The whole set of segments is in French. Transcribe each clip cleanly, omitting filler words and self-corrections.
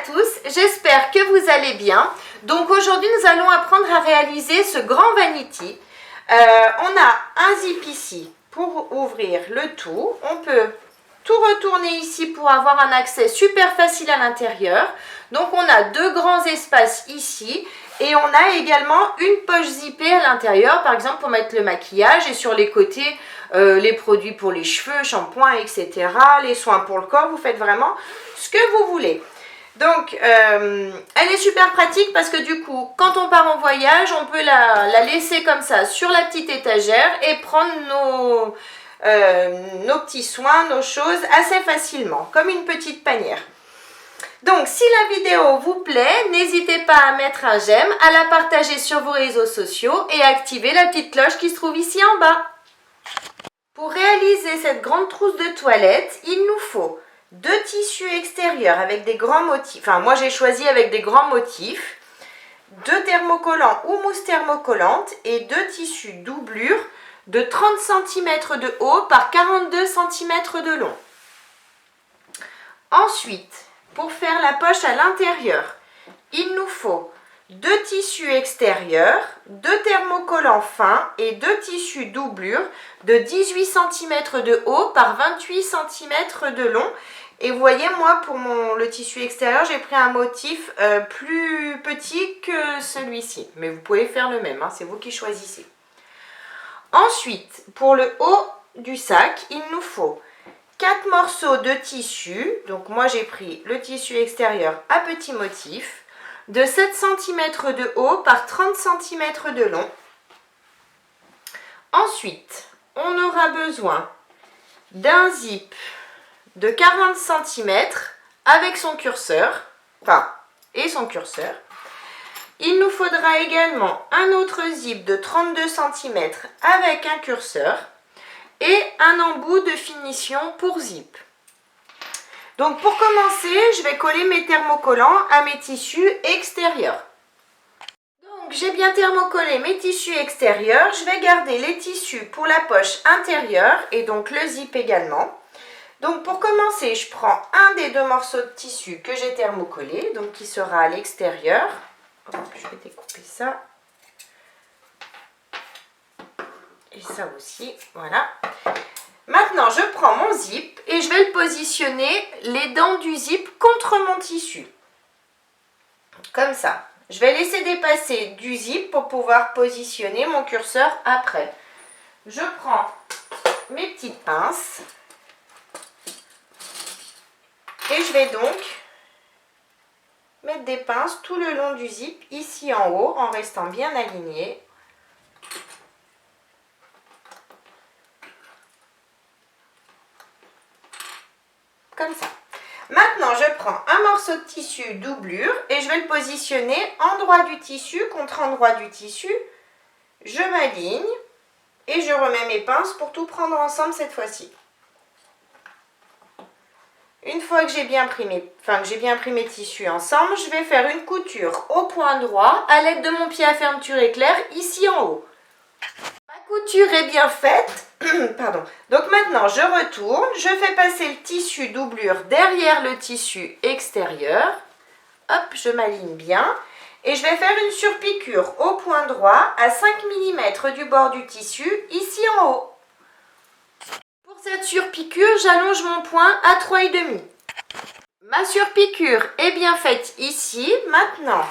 tous, j'espère que vous allez bien. Donc aujourd'hui nous allons apprendre à réaliser ce grand vanity. On a un zip ici pour ouvrir le tout. On peut tout retourner ici pour avoir un accès super facile à l'intérieur. Donc on a deux grands espaces ici et on a également une poche zippée à l'intérieur, par exemple pour mettre le maquillage, et sur les côtés les produits pour les cheveux, shampoing, etc. Les soins pour le corps, vous faites vraiment ce que vous voulez. Donc elle est super pratique parce que du coup quand on part en voyage on peut la laisser comme ça sur la petite étagère et prendre nos petits soins, nos choses assez facilement, comme une petite panière. Donc si la vidéo vous plaît, n'hésitez pas à mettre un j'aime, à la partager sur vos réseaux sociaux et à activer la petite cloche qui se trouve ici en bas. Pour réaliser cette grande trousse de toilette, il nous faut deux tissus extérieurs avec des grands motifs. Enfin, moi j'ai choisi avec des grands motifs, deux thermocollants ou mousse thermocollante et deux tissus doublure de 30 cm de haut par 42 cm de long. Ensuite, pour faire la poche à l'intérieur, il nous faut deux tissus extérieurs, deux thermocollants fins et deux tissus doublure de 18 cm de haut par 28 cm de long. Et vous voyez, moi pour le tissu extérieur, j'ai pris un motif plus petit que celui-ci. Mais vous pouvez faire le même, hein, c'est vous qui choisissez. Ensuite, pour le haut du sac, il nous faut 4 morceaux de tissu. Donc moi j'ai pris le tissu extérieur à petit motif de 7 cm de haut par 30 cm de long. Ensuite, on aura besoin d'un zip de 40 cm avec son curseur, et son curseur. Il nous faudra également un autre zip de 32 cm avec un curseur et un embout de finition pour zip. Donc pour commencer, je vais coller mes thermocollants à mes tissus extérieurs. Donc j'ai bien thermocollé mes tissus extérieurs, je vais garder les tissus pour la poche intérieure et donc le zip également. Donc pour commencer, je prends un des deux morceaux de tissu que j'ai thermocollé, donc qui sera à l'extérieur. Je vais découper ça. Et ça aussi, voilà. Maintenant, je prends mon zip et je vais le positionner, les dents du zip, contre mon tissu. Comme ça. Je vais laisser dépasser du zip pour pouvoir positionner mon curseur après. Je prends mes petites pinces. Et je vais donc mettre des pinces tout le long du zip, ici en haut, en restant bien aligné. Comme ça. Maintenant, je prends un morceau de tissu doublure et je vais le positionner endroit du tissu contre endroit du tissu. Je m'aligne et je remets mes pinces pour tout prendre ensemble cette fois-ci. Une fois que j'ai bien pris mes tissus ensemble, je vais faire une couture au point droit à l'aide de mon pied à fermeture éclair ici en haut. Ma couture est bien faite. Pardon. Donc maintenant, je retourne. Je fais passer le tissu doublure derrière le tissu extérieur. Hop, je m'aligne bien. Et je vais faire une surpiqûre au point droit à 5 mm du bord du tissu ici en haut. Cette surpiqûre, j'allonge mon point à 3,5. Ma surpiqûre est bien faite ici. Maintenant,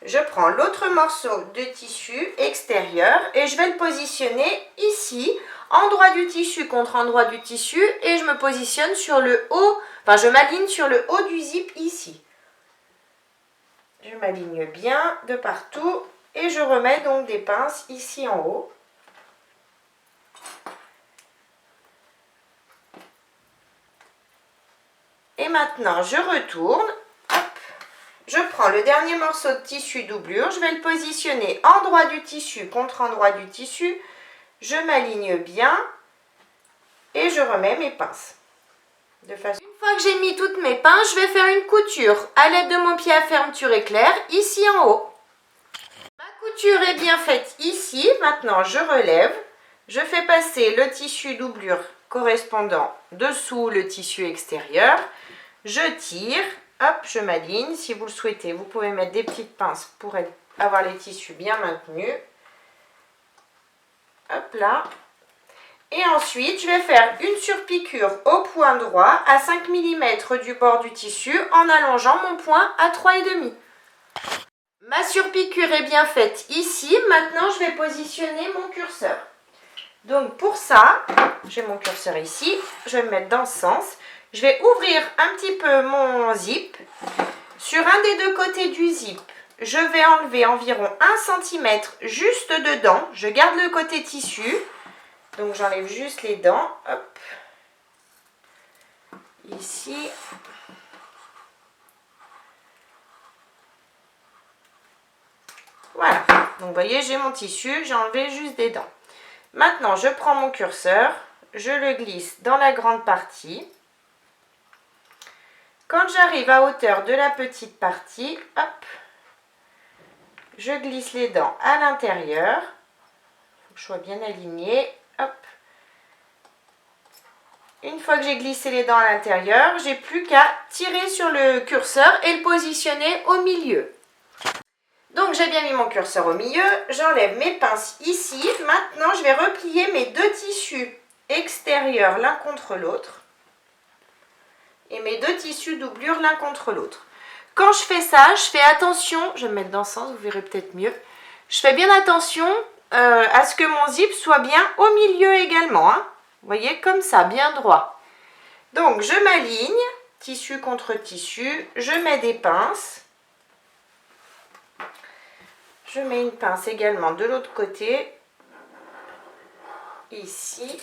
je prends l'autre morceau de tissu extérieur et je vais le positionner ici, endroit du tissu contre endroit du tissu, et je me positionne sur le haut, je m'aligne sur le haut du zip ici. Je m'aligne bien de partout et je remets donc des pinces ici en haut. Et maintenant, je retourne, hop, je prends le dernier morceau de tissu doublure, je vais le positionner endroit du tissu contre endroit du tissu, je m'aligne bien et je remets mes pinces. Une fois que j'ai mis toutes mes pinces, je vais faire une couture à l'aide de mon pied à fermeture éclair ici en haut. Ma couture est bien faite ici, maintenant je relève, je fais passer le tissu doublure correspondant dessous le tissu extérieur. Je tire, hop, je m'aligne. Si vous le souhaitez, vous pouvez mettre des petites pinces pour avoir les tissus bien maintenus. Hop là. Et ensuite, je vais faire une surpiqûre au point droit à 5 mm du bord du tissu en allongeant mon point à 3,5. Ma surpiqûre est bien faite ici. Maintenant, je vais positionner mon curseur. Donc pour ça, j'ai mon curseur ici. Je vais me mettre dans ce sens. Je vais ouvrir un petit peu mon zip. Sur un des deux côtés du zip, je vais enlever environ 1 cm juste dedans. Je garde le côté tissu. Donc j'enlève juste les dents, hop, ici. Voilà, donc vous voyez, j'ai mon tissu, j'ai enlevé juste des dents. Maintenant, je prends mon curseur, je le glisse dans la grande partie. Quand j'arrive à hauteur de la petite partie, hop, je glisse les dents à l'intérieur. Il faut que je sois bien alignée. Hop. Une fois que j'ai glissé les dents à l'intérieur, j'ai plus qu'à tirer sur le curseur et le positionner au milieu. Donc j'ai bien mis mon curseur au milieu, j'enlève mes pinces ici. Maintenant, je vais replier mes deux tissus extérieurs l'un contre l'autre et mes deux tissus doublures l'un contre l'autre. Quand je fais ça, je fais attention, je vais me mettre dans ce sens, vous verrez peut-être mieux. Je fais bien attention à ce que mon zip soit bien au milieu également. Hein. Vous voyez, comme ça, bien droit. Donc, je m'aligne, tissu contre tissu. Je mets des pinces. Je mets une pince également de l'autre côté. Ici.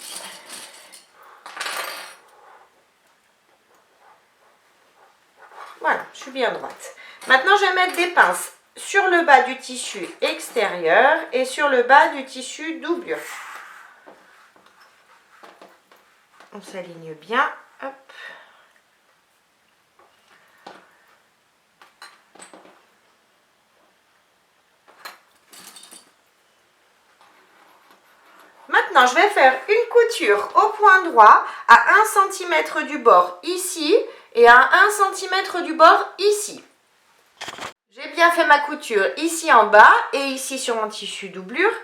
Voilà, je suis bien droite. Maintenant, je vais mettre des pinces sur le bas du tissu extérieur et sur le bas du tissu doublure. On s'aligne bien. Hop. Maintenant, je vais faire une couture au point droit à 1 cm du bord ici et à 1 cm du bord ici. J'ai bien fait ma couture ici en bas et ici sur mon tissu doublure.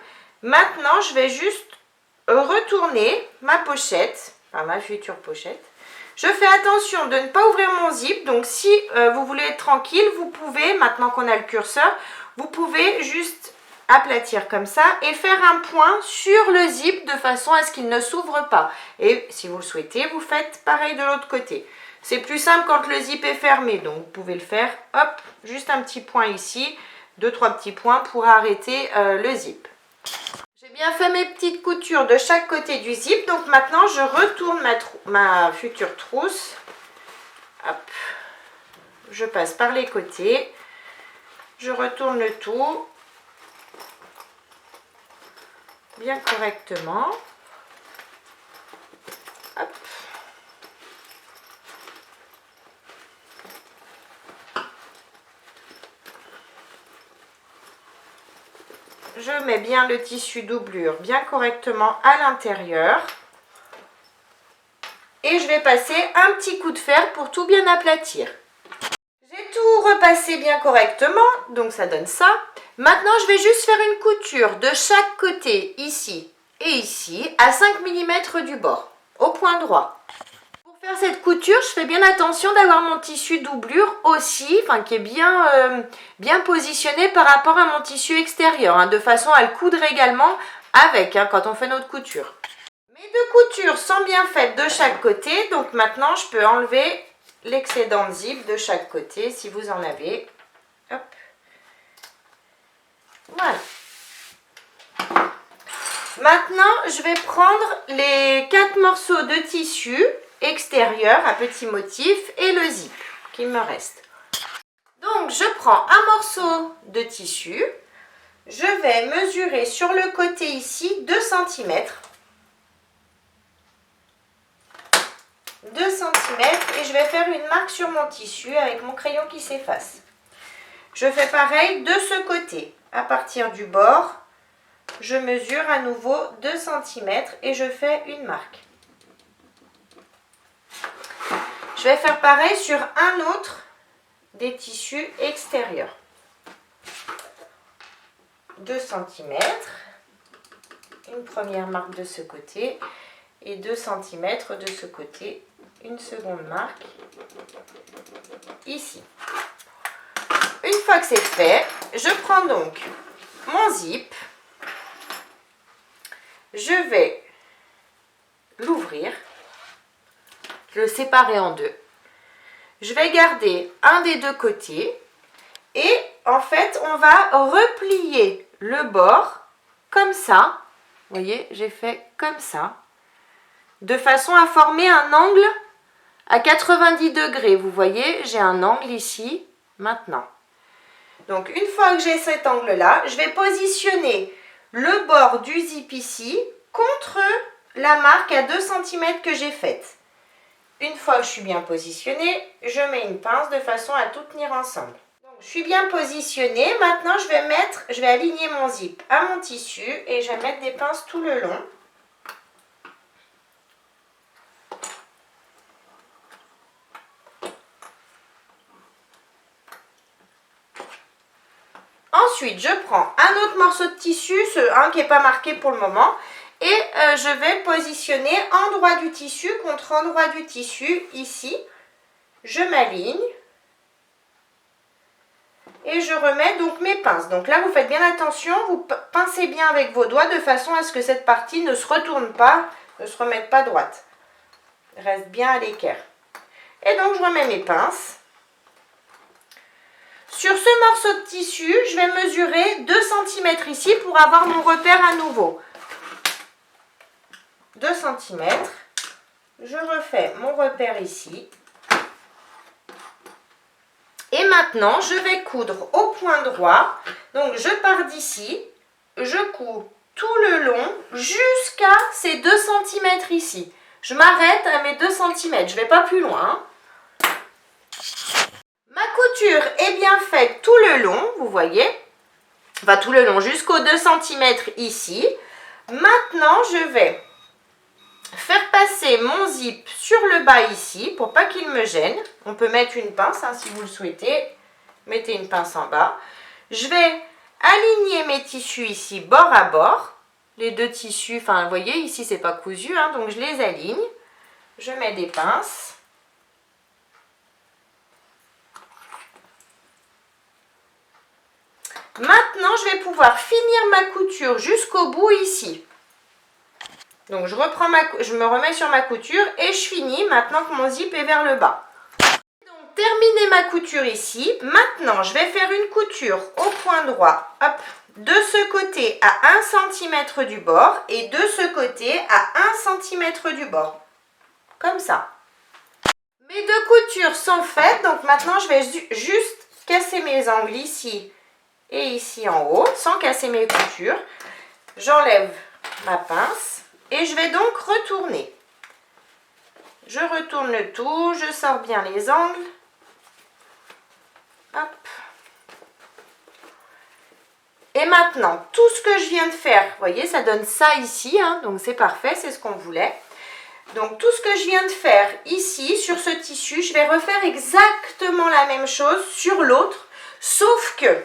Maintenant, je vais juste retourner ma pochette, enfin ma future pochette. Je fais attention de ne pas ouvrir mon zip. Donc, si vous voulez être tranquille, vous pouvez, maintenant qu'on a le curseur, vous pouvez juste aplatir comme ça et faire un point sur le zip de façon à ce qu'il ne s'ouvre pas. Et si vous le souhaitez, vous faites pareil de l'autre côté. C'est plus simple quand le zip est fermé, donc vous pouvez le faire, hop, juste un petit point ici, 2-3 petits points pour arrêter le zip. J'ai bien fait mes petites coutures de chaque côté du zip, donc maintenant je retourne ma future trousse. Hop, je passe par les côtés, je retourne le tout bien correctement. Hop. Je mets bien le tissu doublure bien correctement à l'intérieur. Et je vais passer un petit coup de fer pour tout bien aplatir. J'ai tout repassé bien correctement, donc ça donne ça. Maintenant, je vais juste faire une couture de chaque côté, ici et ici, à 5 mm du bord, au point droit. Pour faire cette couture, je fais bien attention d'avoir mon tissu doublure aussi, enfin qui est bien positionné par rapport à mon tissu extérieur, hein, de façon à le coudre également avec, hein, quand on fait notre couture. Mes deux coutures sont bien faites de chaque côté, donc maintenant je peux enlever l'excédent de zip de chaque côté si vous en avez. Hop. Voilà. Maintenant, je vais prendre les 4 morceaux de tissu extérieur à petits motifs et le zip qui me reste. Donc, je prends un morceau de tissu. Je vais mesurer sur le côté ici 2 cm. 2 cm et je vais faire une marque sur mon tissu avec mon crayon qui s'efface. Je fais pareil de ce côté. À partir du bord, je mesure à nouveau 2 cm et je fais une marque. Je vais faire pareil sur un autre des tissus extérieurs. 2 cm, une première marque de ce côté et 2 cm de ce côté, une seconde marque ici. Une fois que c'est fait, je prends donc mon zip, je vais l'ouvrir, le séparer en deux. Je vais garder un des deux côtés et en fait on va replier le bord comme ça. Vous voyez, j'ai fait comme ça, de façon à former un angle à 90 degrés. Vous voyez, j'ai un angle ici, maintenant. Donc, une fois que j'ai cet angle-là, je vais positionner le bord du zip ici contre la marque à 2 cm que j'ai faite. Une fois que je suis bien positionnée, je mets une pince de façon à tout tenir ensemble. Donc, je suis bien positionnée. Maintenant, je vais aligner mon zip à mon tissu et je vais mettre des pinces tout le long. Ensuite, je prends un autre morceau de tissu, un qui n'est pas marqué pour le moment, et je vais positionner endroit du tissu contre endroit du tissu, ici. Je m'aligne et je remets donc mes pinces. Donc là, vous faites bien attention, vous pincez bien avec vos doigts de façon à ce que cette partie ne se retourne pas, ne se remette pas droite. Reste bien à l'équerre. Et donc, je remets mes pinces. Sur ce morceau de tissu, je vais mesurer 2 cm ici pour avoir mon repère à nouveau. 2 cm. Je refais mon repère ici. Et maintenant, je vais coudre au point droit. Donc, je pars d'ici. Je couds tout le long jusqu'à ces 2 cm ici. Je m'arrête à mes 2 cm. Je ne vais pas plus loin, hein. Ma couture est bien faite tout le long, vous voyez, enfin tout le long jusqu'aux 2 cm ici. Maintenant, je vais faire passer mon zip sur le bas ici pour pas qu'il me gêne. On peut mettre une pince, hein, si vous le souhaitez. Mettez une pince en bas. Je vais aligner mes tissus ici bord à bord. Les deux tissus, enfin vous voyez, ici c'est pas cousu, hein, donc je les aligne. Je mets des pinces. Maintenant, je vais pouvoir finir ma couture jusqu'au bout ici. Donc, je me remets sur ma couture et je finis maintenant que mon zip est vers le bas. Donc, terminer ma couture ici. Maintenant, je vais faire une couture au point droit. Hop, de ce côté à 1 cm du bord et de ce côté à 1 cm du bord. Comme ça. Mes deux coutures sont faites. Donc, maintenant, je vais juste casser mes angles ici et ici en haut, sans casser mes coutures. J'enlève ma pince et je vais donc retourner. Je retourne le tout, je sors bien les angles. Hop. Et maintenant, tout ce que je viens de faire, vous voyez, ça donne ça ici, hein, donc c'est parfait, c'est ce qu'on voulait. Donc tout ce que je viens de faire ici, sur ce tissu, je vais refaire exactement la même chose sur l'autre, sauf que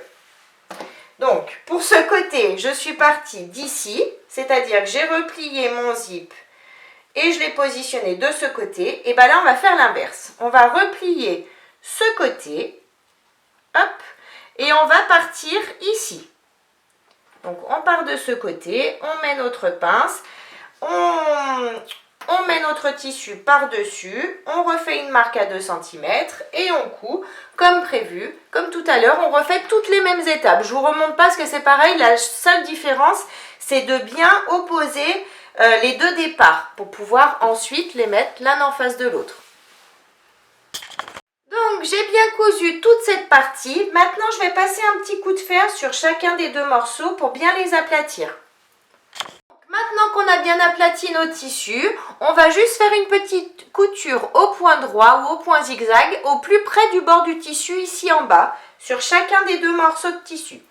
donc, pour ce côté, je suis partie d'ici, c'est-à-dire que j'ai replié mon zip et je l'ai positionné de ce côté. Et bien là, on va faire l'inverse. On va replier ce côté, hop, et on va partir ici. Donc, on part de ce côté, on met notre pince, on met notre tissu par-dessus, on refait une marque à 2 cm et on coud comme prévu. Comme tout à l'heure, on refait toutes les mêmes étapes. Je ne vous remonte pas parce que c'est pareil, la seule différence, c'est de bien opposer les deux départs pour pouvoir ensuite les mettre l'un en face de l'autre. Donc, j'ai bien cousu toute cette partie. Maintenant, je vais passer un petit coup de fer sur chacun des deux morceaux pour bien les aplatir. Maintenant qu'on a bien aplati nos tissus, on va juste faire une petite couture au point droit ou au point zigzag au plus près du bord du tissu ici en bas, sur chacun des deux morceaux de tissu.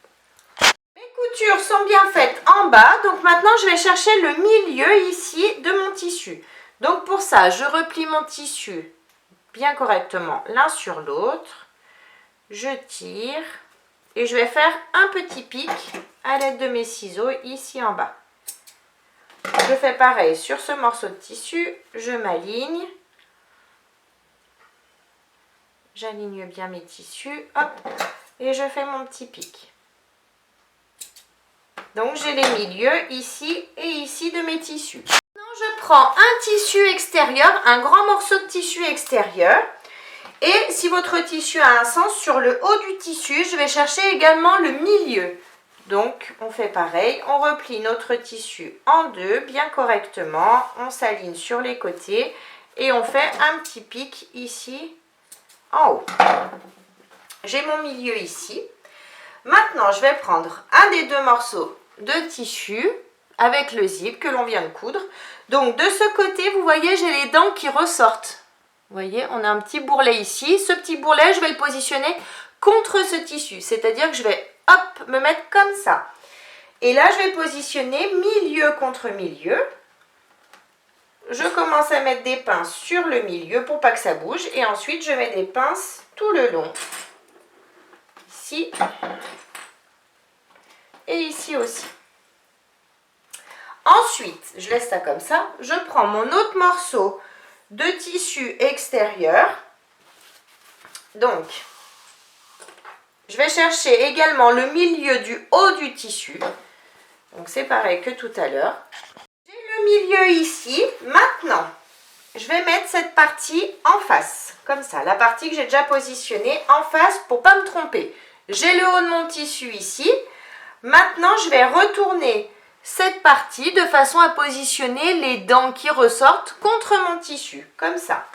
Mes coutures sont bien faites en bas, donc maintenant je vais chercher le milieu ici de mon tissu. Donc pour ça, je replie mon tissu bien correctement l'un sur l'autre. je tire et je vais faire un petit pic à l'aide de mes ciseaux ici en bas. Je fais pareil sur ce morceau de tissu, je m'aligne. J'aligne bien mes tissus, hop, et je fais mon petit pic. Donc j'ai les milieux ici et ici de mes tissus. Maintenant je prends un tissu extérieur, un grand morceau de tissu extérieur. Et si votre tissu a un sens, sur le haut du tissu, je vais chercher également le milieu. Donc on fait pareil, on replie notre tissu en deux bien correctement, on s'aligne sur les côtés et on fait un petit pic ici en haut. J'ai mon milieu ici. Maintenant, je vais prendre un des deux morceaux de tissu avec le zip que l'on vient de coudre. Donc, de ce côté, vous voyez, j'ai les dents qui ressortent. Vous voyez, on a un petit bourrelet ici. Ce petit bourrelet, je vais le positionner contre ce tissu. C'est-à-dire que je vais, hop, me mettre comme ça. Et là, je vais positionner milieu contre milieu. Je commence à mettre des pinces sur le milieu pour pas que ça bouge. Et ensuite, je mets des pinces tout le long. Ici. Et ici aussi. Ensuite, je laisse ça comme ça. Je prends mon autre morceau de tissu extérieur. Donc, je vais chercher également le milieu du haut du tissu. Donc, c'est pareil que tout à l'heure. J'ai le milieu ici. Maintenant, je vais mettre cette partie en face. Comme ça, la partie que j'ai déjà positionnée en face pour ne pas me tromper. J'ai le haut de mon tissu ici. Maintenant, je vais retourner cette partie de façon à positionner les dents qui ressortent contre mon tissu, comme ça.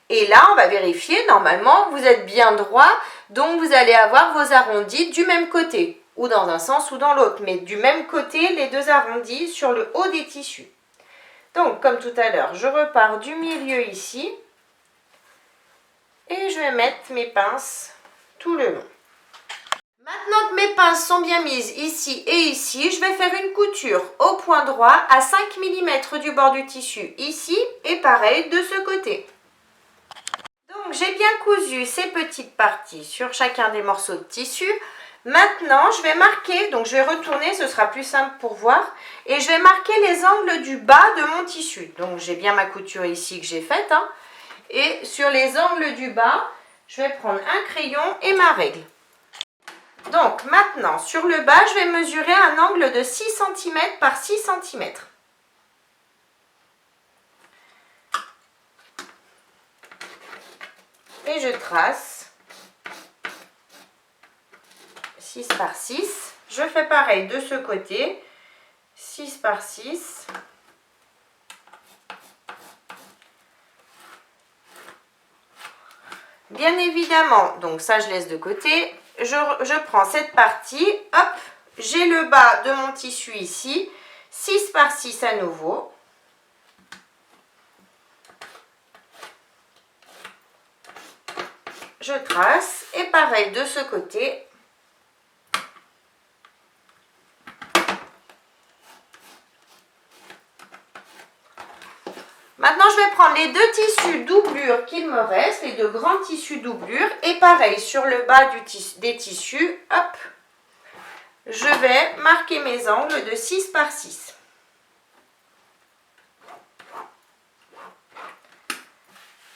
Et là, on va vérifier, normalement, vous êtes bien droit, donc vous allez avoir vos arrondis du même côté, ou dans un sens ou dans l'autre, mais du même côté, les deux arrondis sur le haut des tissus. Donc, comme tout à l'heure, je repars du milieu ici, et je vais mettre mes pinces tout le long. Maintenant que mes pinces sont bien mises ici et ici, je vais faire une couture au point droit à 5 mm du bord du tissu ici et pareil de ce côté. Donc j'ai bien cousu ces petites parties sur chacun des morceaux de tissu. Maintenant je vais marquer, donc je vais retourner, ce sera plus simple pour voir, et je vais marquer les angles du bas de mon tissu. Donc j'ai bien ma couture ici que j'ai faite, hein, et sur les angles du bas, je vais prendre un crayon et ma règle. Donc maintenant, sur le bas, je vais mesurer un angle de 6 cm par 6 cm. Et je trace 6 par 6. Je fais pareil de ce côté, 6 par 6. Bien évidemment, donc ça je laisse de côté. Je prends cette partie, hop, j'ai le bas de mon tissu ici, 6 par 6 à nouveau. Je trace et pareil de ce côté. Maintenant, je vais prendre les deux tissus doublure qu'il me reste, les deux grands tissus doublure, et pareil, sur le bas des tissus, hop, je vais marquer mes angles de 6 par 6.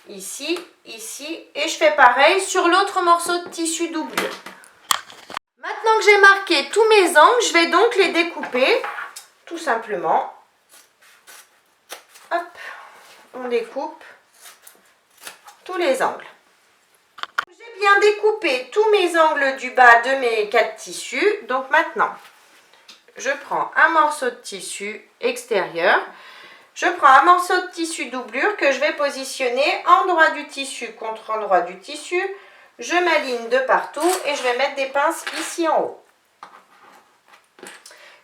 Ici, ici, et je fais pareil sur l'autre morceau de tissu doublure. Maintenant que j'ai marqué tous mes angles, je vais donc les découper, tout simplement. Hop. On découpe tous les angles. J'ai bien découpé tous mes angles du bas de mes 4 tissus. Donc maintenant, je prends un morceau de tissu extérieur. Je prends un morceau de tissu doublure que je vais positionner endroit du tissu contre endroit du tissu. Je m'aligne de partout et je vais mettre des pinces ici en haut.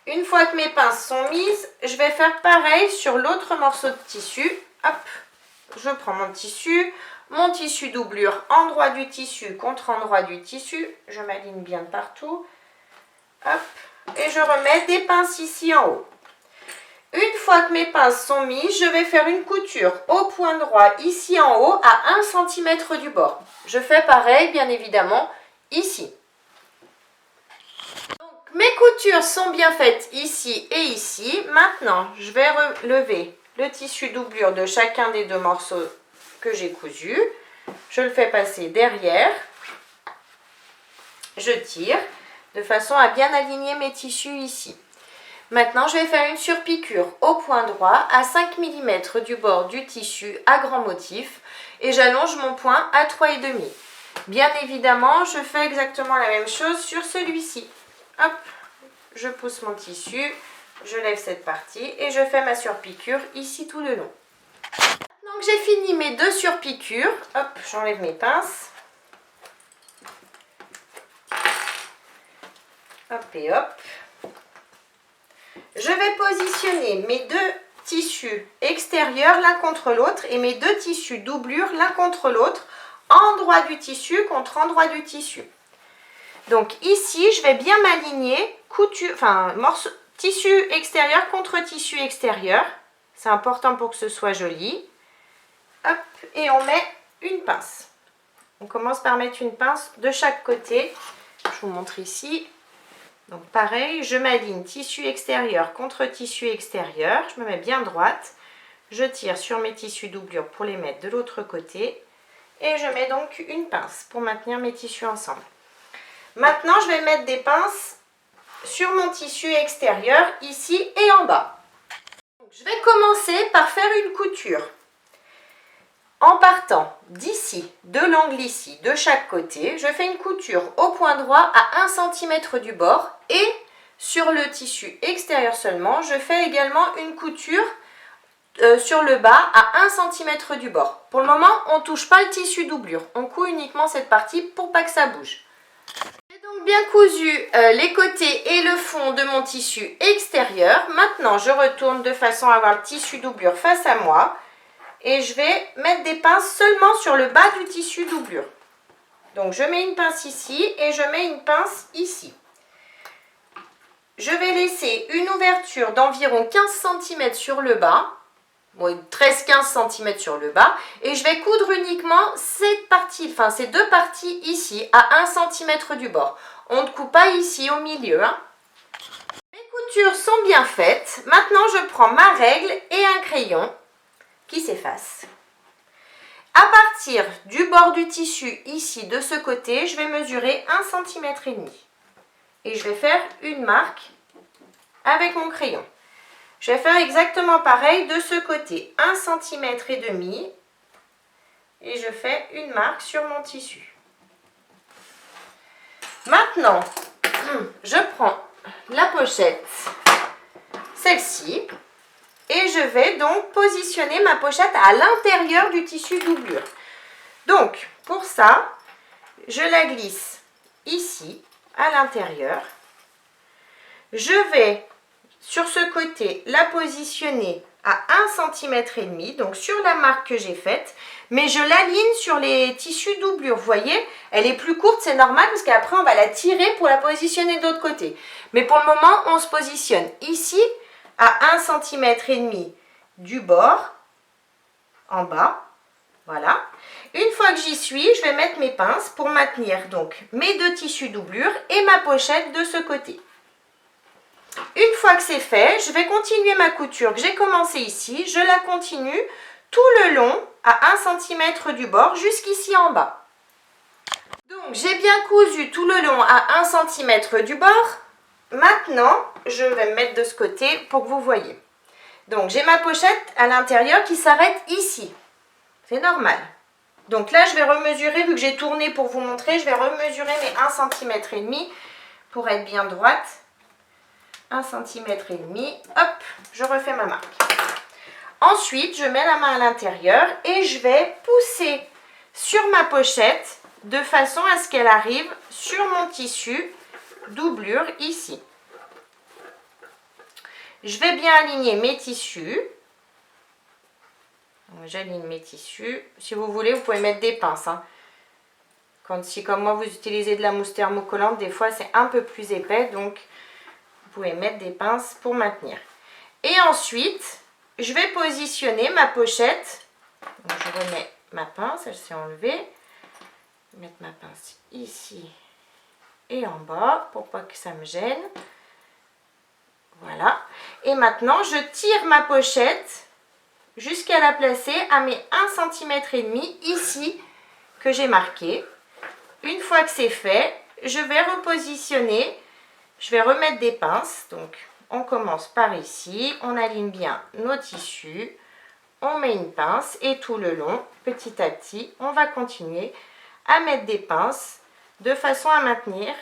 Une fois que mes pinces sont mises, je vais faire pareil sur l'autre morceau de tissu. Hop, je prends mon tissu doublure, endroit du tissu contre endroit du tissu, je m'aligne bien de partout, hop, et je remets des pinces ici en haut. Une fois que mes pinces sont mises, je vais faire une couture au point droit ici en haut à 1 cm du bord. Je fais pareil, bien évidemment, ici. Donc, mes coutures sont bien faites ici et ici. Maintenant, je vais relever le tissu doublure de chacun des deux morceaux que j'ai cousus. Je le fais passer derrière. Je tire de façon à bien aligner mes tissus ici. Maintenant, je vais faire une surpiqûre au point droit à 5 mm du bord du tissu à grand motif et j'allonge mon point à 3,5. Bien évidemment, je fais exactement la même chose sur celui-ci. Hop, je pousse mon tissu, je lève cette partie et je fais ma surpiqûre ici tout le long. Maintenant que j'ai fini mes deux surpiqûres, hop, j'enlève mes pinces. Hop et hop. Je vais positionner mes deux tissus extérieurs l'un contre l'autre et mes deux tissus doublures l'un contre l'autre, endroit du tissu contre endroit du tissu. Donc ici, je vais bien m'aligner tissu extérieur contre tissu extérieur. C'est important pour que ce soit joli. Hop, et on met une pince. On commence par mettre une pince de chaque côté. Je vous montre ici. Donc pareil, je m'aligne tissu extérieur contre tissu extérieur, je me mets bien droite, je tire sur mes tissus doublures pour les mettre de l'autre côté et je mets donc une pince pour maintenir mes tissus ensemble. Maintenant, je vais mettre des pinces sur mon tissu extérieur ici et en bas. Donc, je vais commencer par faire une couture. En partant d'ici, de l'angle ici, de chaque côté, je fais une couture au point droit à 1 cm du bord et sur le tissu extérieur seulement, je fais également une couture sur le bas à 1 cm du bord. Pour le moment, on ne touche pas le tissu doublure, on coud uniquement cette partie pour pas que ça bouge. J'ai donc bien cousu les côtés et le fond de mon tissu extérieur. Maintenant, je retourne de façon à avoir le tissu doublure face à moi. Et je vais mettre des pinces seulement sur le bas du tissu doublure. Donc je mets une pince ici et je mets une pince ici. Je vais laisser une ouverture d'environ 15 cm sur le bas. Bon, 13-15 cm sur le bas. Et je vais coudre uniquement cette partie, enfin ces deux parties ici à 1 cm du bord. On ne coud pas ici au milieu. Hein. Mes coutures sont bien faites. Maintenant je prends ma règle et un crayon qui s'efface. À partir du bord du tissu ici de ce côté, je vais mesurer 1,5 cm et je vais faire une marque avec mon crayon. Je vais faire exactement pareil de ce côté, 1,5 cm et je fais une marque sur mon tissu. Maintenant, je prends la pochette, celle-ci. Et je vais donc positionner ma pochette à l'intérieur du tissu doublure. Donc, pour ça, je la glisse ici, à l'intérieur. Je vais, sur ce côté, la positionner à 1,5 cm, donc sur la marque que j'ai faite. Mais je l'aligne sur les tissus doublure. Vous voyez, elle est plus courte, c'est normal, parce qu'après, on va la tirer pour la positionner de l'autre côté. Mais pour le moment, on se positionne ici, à 1,5 cm du bord, en bas, voilà. Une fois que j'y suis, je vais mettre mes pinces pour maintenir donc mes deux tissus doublure et ma pochette de ce côté. Une fois que c'est fait, je vais continuer ma couture que j'ai commencé ici, je la continue tout le long à 1 cm du bord jusqu'ici en bas. Donc j'ai bien cousu tout le long à 1 cm du bord. Maintenant, je vais me mettre de ce côté pour que vous voyez. Donc, j'ai ma pochette à l'intérieur qui s'arrête ici. C'est normal. Donc là, je vais remesurer, vu que j'ai tourné pour vous montrer, je vais remesurer mes 1,5 cm pour être bien droite. 1,5 cm. Hop, je refais ma marque. Ensuite, je mets la main à l'intérieur et je vais pousser sur ma pochette de façon à ce qu'elle arrive sur mon tissu doublure ici. Je vais bien aligner mes tissus. J'aligne mes tissus. Si vous voulez, vous pouvez mettre des pinces. Hein. Si comme moi vous utilisez de la mousse thermocollante, des fois c'est un peu plus épais, donc vous pouvez mettre des pinces pour maintenir. Et ensuite, je vais positionner ma pochette. Donc, je remets ma pince, elle s'est enlevée. Je vais mettre ma pince ici et en bas pour pas que ça me gêne. Voilà. Et maintenant, je tire ma pochette jusqu'à la placer à mes 1,5 cm ici que j'ai marqué. Une fois que c'est fait, je vais repositionner, je vais remettre des pinces. Donc, on commence par ici, on aligne bien nos tissus, on met une pince et tout le long, petit à petit, on va continuer à mettre des pinces de façon à maintenir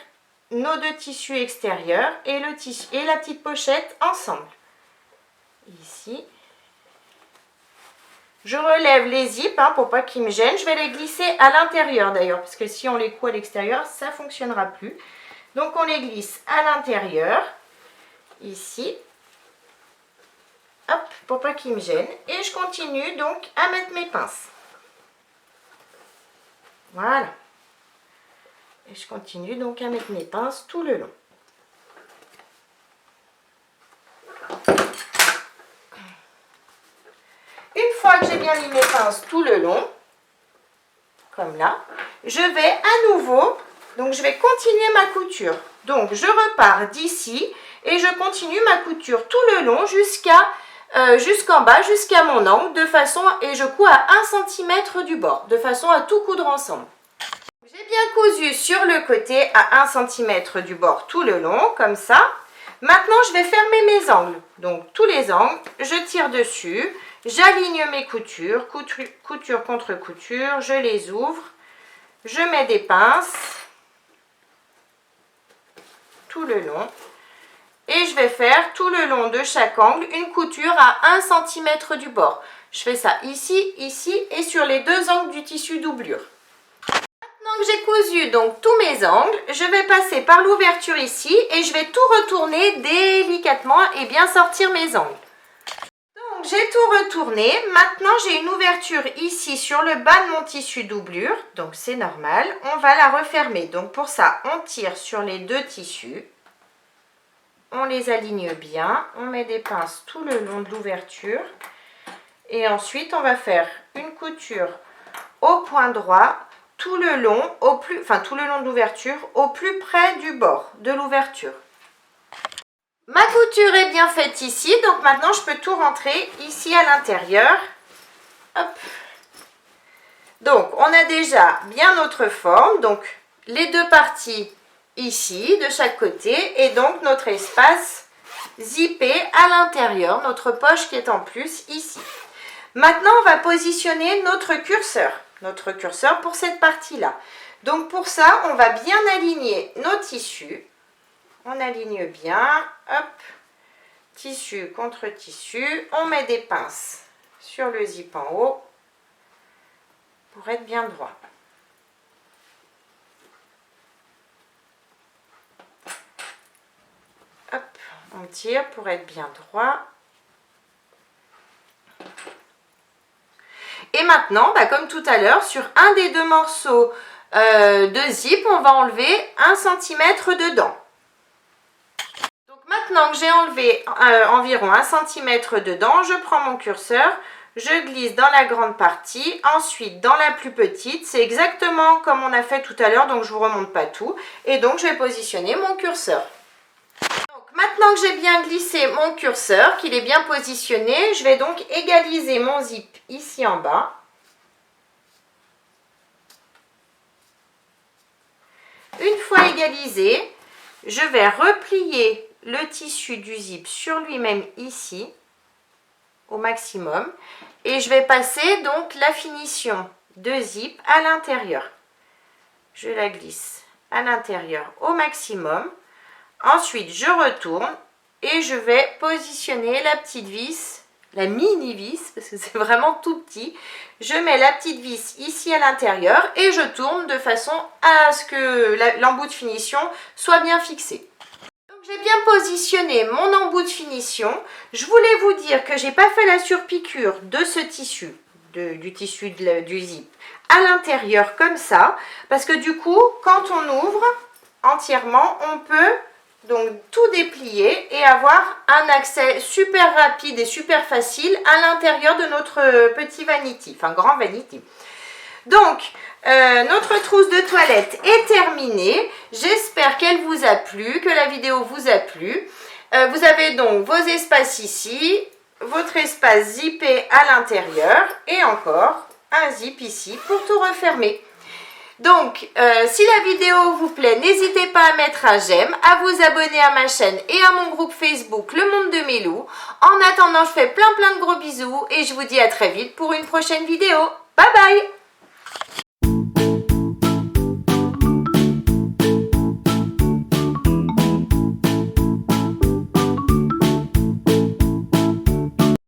nos deux tissus extérieurs et la petite pochette ensemble. Ici. Je relève les zips pour pas qu'ils me gênent. Je vais les glisser à l'intérieur d'ailleurs, parce que si on les coud à l'extérieur, ça ne fonctionnera plus. Donc on les glisse à l'intérieur, ici. Hop, pour pas qu'ils me gênent. Et je continue donc à mettre mes pinces. Voilà. Et je continue donc à mettre mes pinces tout le long. Une fois que j'ai bien mis mes pinces tout le long, comme là, je vais à nouveau, donc je vais continuer ma couture. Donc je repars d'ici et je continue ma couture tout le long jusqu'en bas, jusqu'à mon angle, de façon, et je couds à 1 cm du bord, de façon à tout coudre ensemble. J'ai bien cousu sur le côté à 1 cm du bord tout le long, comme ça. Maintenant, je vais fermer mes angles. Donc, tous les angles, je tire dessus, j'aligne mes coutures, couture contre couture, je les ouvre, je mets des pinces tout le long. Et je vais faire tout le long de chaque angle une couture à 1 cm du bord. Je fais ça ici, ici et sur les deux angles du tissu doublure. Maintenant que j'ai cousu donc tous mes angles, je vais passer par l'ouverture ici et je vais tout retourner délicatement et bien sortir mes angles. Donc j'ai tout retourné. Maintenant j'ai une ouverture ici sur le bas de mon tissu doublure. Donc c'est normal. On va la refermer. Donc pour ça, on tire sur les deux tissus. On les aligne bien. On met des pinces tout le long de l'ouverture. Et ensuite, on va faire une couture au point droit tout le long, tout le long de l'ouverture, au plus près du bord de l'ouverture. Ma couture est bien faite ici, donc maintenant je peux tout rentrer ici à l'intérieur. Hop. Donc on a déjà bien notre forme, donc les deux parties ici de chaque côté et donc notre espace zippé à l'intérieur, notre poche qui est en plus ici. Maintenant on va positionner notre curseur pour cette partie-là. Donc pour ça, on va bien aligner nos tissus. On aligne bien, hop, tissu contre tissu. On met des pinces sur le zip en haut pour être bien droit. Hop, on tire pour être bien droit. Et maintenant, comme tout à l'heure, sur un des deux morceaux de zip, on va enlever 1 cm dedans. Donc maintenant que j'ai enlevé environ 1 cm dedans, je prends mon curseur, je glisse dans la grande partie, ensuite dans la plus petite. C'est exactement comme on a fait tout à l'heure, donc je ne vous remonte pas tout. Et donc je vais positionner mon curseur. Maintenant que j'ai bien glissé mon curseur, qu'il est bien positionné, je vais donc égaliser mon zip ici en bas. Une fois égalisé, je vais replier le tissu du zip sur lui-même ici, au maximum. Et je vais passer donc la finition de zip à l'intérieur. Je la glisse à l'intérieur au maximum. Ensuite, je retourne et je vais positionner la petite vis, la mini vis, parce que c'est vraiment tout petit. Je mets la petite vis ici à l'intérieur et je tourne de façon à ce que l'embout de finition soit bien fixé. Donc j'ai bien positionné mon embout de finition. Je voulais vous dire que j'ai pas fait la surpiqûre de ce tissu, du tissu du zip, à l'intérieur comme ça, parce que du coup, quand on ouvre entièrement, on peut donc tout déplier et avoir un accès super rapide et super facile à l'intérieur de notre petit vanity, enfin grand vanity. Donc, notre trousse de toilette est terminée. J'espère qu'elle vous a plu, que la vidéo vous a plu. Vous avez donc vos espaces ici, votre espace zippé à l'intérieur et encore un zip ici pour tout refermer. Donc, si la vidéo vous plaît, n'hésitez pas à mettre un j'aime, à vous abonner à ma chaîne et à mon groupe Facebook Le Monde de Mélou. En attendant, je fais plein de gros bisous et je vous dis à très vite pour une prochaine vidéo. Bye bye!